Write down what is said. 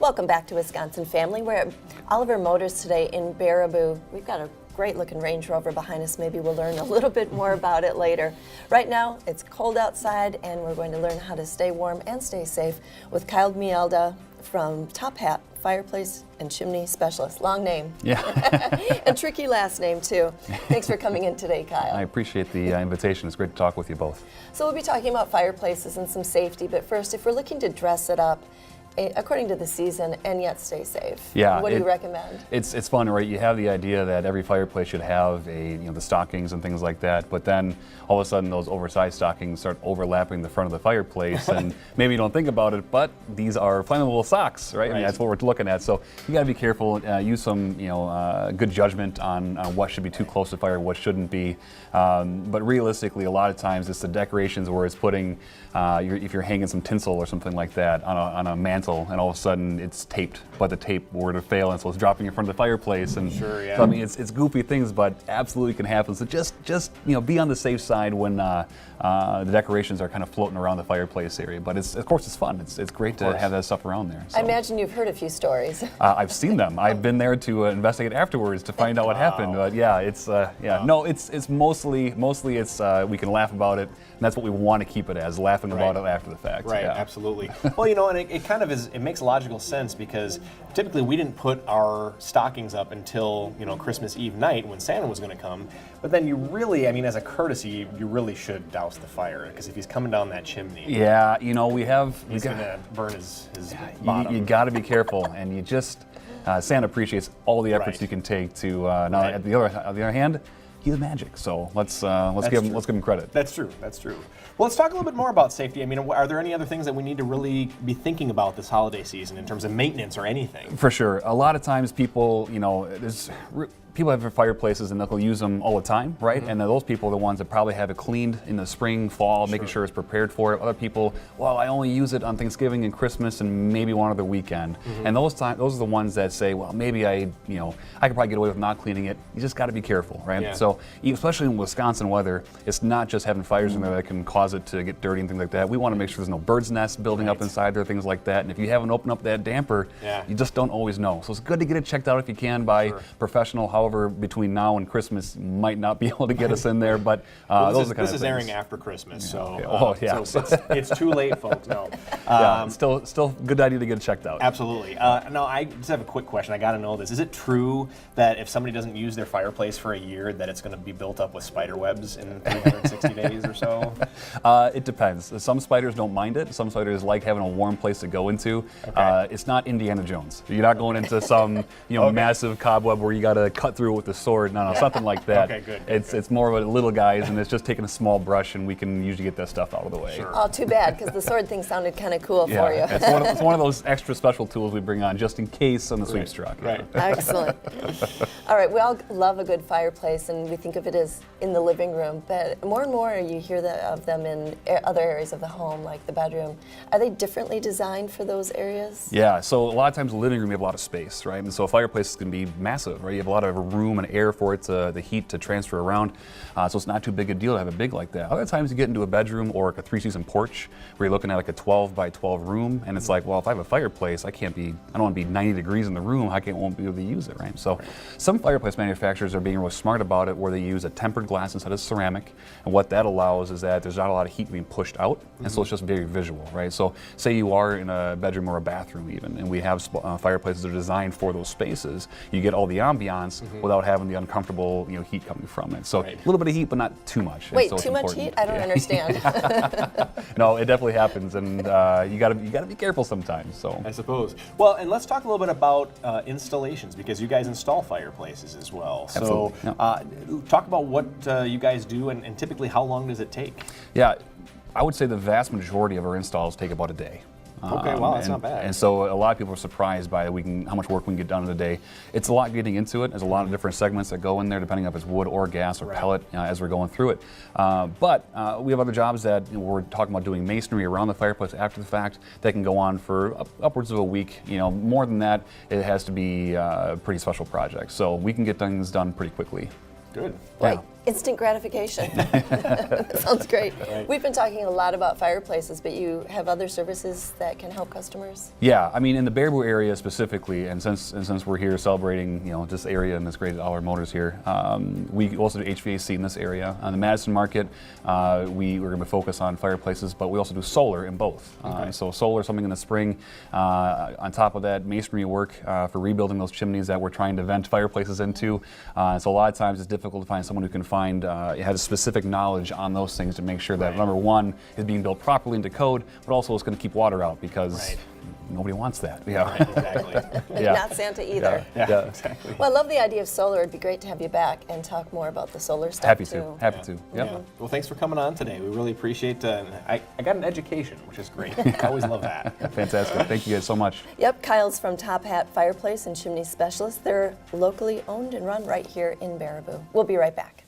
Welcome back to Wisconsin Family. We're at Oliver Motors today in Baraboo. We've got a great looking Range Rover behind us. Maybe we'll learn a little bit more about it later. Right now, it's cold outside, and we're going to learn how to stay warm and stay safe with Kyle Mielda from Top Hat, Fireplace and Chimney Specialist. Long name. Yeah. And tricky last name, too. Thanks for coming in today, Kyle. I appreciate the invitation. It's great to talk with you both. So we'll be talking about fireplaces and some safety, but first, if we're looking to dress it up, according to the season, and yet stay safe. Yeah, what do you recommend? It's fun, right? You have the idea that every fireplace should have the stockings and things like that, but then all of a sudden those oversized stockings start overlapping the front of the fireplace, and maybe you don't think about it, but these are flammable socks, right? I mean, that's what we're looking at. So you got to be careful. Use some good judgment on what should be too close to fire, what shouldn't be. But realistically, a lot of times it's the decorations where it's putting if you're hanging some tinsel or something like that on a mantle, and all of a sudden it's taped, but the tape were to fail, and so it's dropping in front of the fireplace. And sure, yeah. So, I mean, it's goofy things, but absolutely can happen. So just be on the safe side when the decorations are kind of floating around the fireplace area. But of course it's fun. It's great to have that stuff around there. So. I imagine you've heard a few stories. I've seen them. I've been there to investigate afterwards to find out what happened. But yeah, it's mostly it's we can laugh about it, and that's what we want to keep it as, laughing about it after the fact. Right, yeah. absolutely. Well, and it kind of is. It makes logical sense because typically we didn't put our stockings up until Christmas Eve night when Santa was going to come. But then you really, as a courtesy, you really should douse the fire, because if he's coming down that chimney, yeah, he's going to burn his bottom. You got to be careful, and you just Santa appreciates all the efforts you can take to. Now, on the other hand, he's magic. So let's give him credit. That's true. Well, let's talk a little bit more about safety. Are there any other things that we need to really be thinking about this holiday season in terms of maintenance or anything? For sure. A lot of times people, people have their fireplaces and they'll use them all the time, right? Mm-hmm. And those people are the ones that probably have it cleaned in the spring, fall, making sure it's prepared for it. Other people, well, I only use it on Thanksgiving and Christmas and maybe one other weekend. Mm-hmm. And those are the ones that say, well, maybe I could probably get away with not cleaning it. You just got to be careful, right? Yeah. So especially in Wisconsin weather, it's not just having fires in there that can cause it to get dirty and things like that. We want to make sure there's no bird's nests building up inside there, things like that. And if you haven't opened up that damper, you just don't always know. So it's good to get it checked out if you can by professional. However, between now and Christmas, might not be able to get us in there, but those are kind of things. This is airing after Christmas, so so it's too late, folks. No, it's still good idea to get it checked out. Absolutely. Now, I just have a quick question. I got to know this. Is it true that if somebody doesn't use their fireplace for a year, that it's going to be built up with spider webs in 360 days or so? It depends. Some spiders don't mind it. Some spiders like having a warm place to go into. Okay. It's not Indiana Jones. You're not going into some massive cobweb where you got to cut through it with a sword. No, something like that. Okay, good. It's more of a little guys, and it's just taking a small brush, and we can usually get that stuff out of the way. Sure. Oh, too bad, because the sword thing sounded kind of cool for you. It's one of those extra special tools we bring on just in case on the sweeps truck. Right. Excellent. All right, we all love a good fireplace, and we think of it as in the living room, but more and more you hear of them in other areas of the home, like the bedroom. Are they differently designed for those areas? Yeah, so a lot of times in the living room you have a lot of space, right? And so a fireplace can be massive, right? You have a lot of room and air for it, the heat to transfer around, so it's not too big a deal to have it big like that. Other times you get into a bedroom or like a 3-season porch where you're looking at like a 12 by 12 room, and it's like, well, if I have a fireplace, I don't want to be 90 degrees in the room, won't be able to use it, right? So some fireplace manufacturers are being really smart about it, where they use a tempered glass instead of ceramic, and what that allows is that there's not a lot of heat being pushed out, and so it's just very visual, right? So say you are in a bedroom or a bathroom even, and we have fireplaces that are designed for those spaces, you get all the ambiance without having the uncomfortable heat coming from it. So a little bit of heat, but not too much. Wait, too much heat? I don't understand. No, it definitely happens, and you got to be careful sometimes. So I suppose. Well, and let's talk a little bit about installations, because you guys install fireplaces as well. So talk about what you guys do, and typically how long does it take? Yeah, I would say the vast majority of our installs take about a day. Okay, wow, that's not bad. And so a lot of people are surprised by how much work we can get done in a day. It's a lot getting into it. There's a lot of different segments that go in there, depending on if it's wood or gas or pellet, as we're going through it. But we have other jobs that we're talking about doing masonry around the fireplace after the fact that can go on for upwards of a week. More than that, it has to be a pretty special project. So we can get things done pretty quickly. Good. Like instant gratification. That sounds great. Right. We've been talking a lot about fireplaces, but you have other services that can help customers? Yeah, I mean in the Baraboo area specifically, and since we're here celebrating, this area and this great All Our Motors here, we also do HVAC in this area. On the Madison market, we're going to focus on fireplaces, but we also do solar in both. Okay. So solar, something in the spring. On top of that, masonry work for rebuilding those chimneys that we're trying to vent fireplaces into. So a lot of times it's difficult to find someone who can has specific knowledge on those things to make sure that number one is being built properly into code, but also it's going to keep water out because nobody wants that. Yeah, Right, exactly. Yeah. Not Santa either. Yeah, exactly. Well, I love the idea of solar. It'd be great to have you back and talk more about the solar stuff Happy too. to. Happy to. Yep. Yeah. Well, thanks for coming on today. We really appreciate I got an education, which is great. I always love that. Fantastic. Thank you guys so much. Yep, Kyle's from Top Hat Fireplace and Chimney Specialists. They're locally owned and run right here in Baraboo. We'll be right back.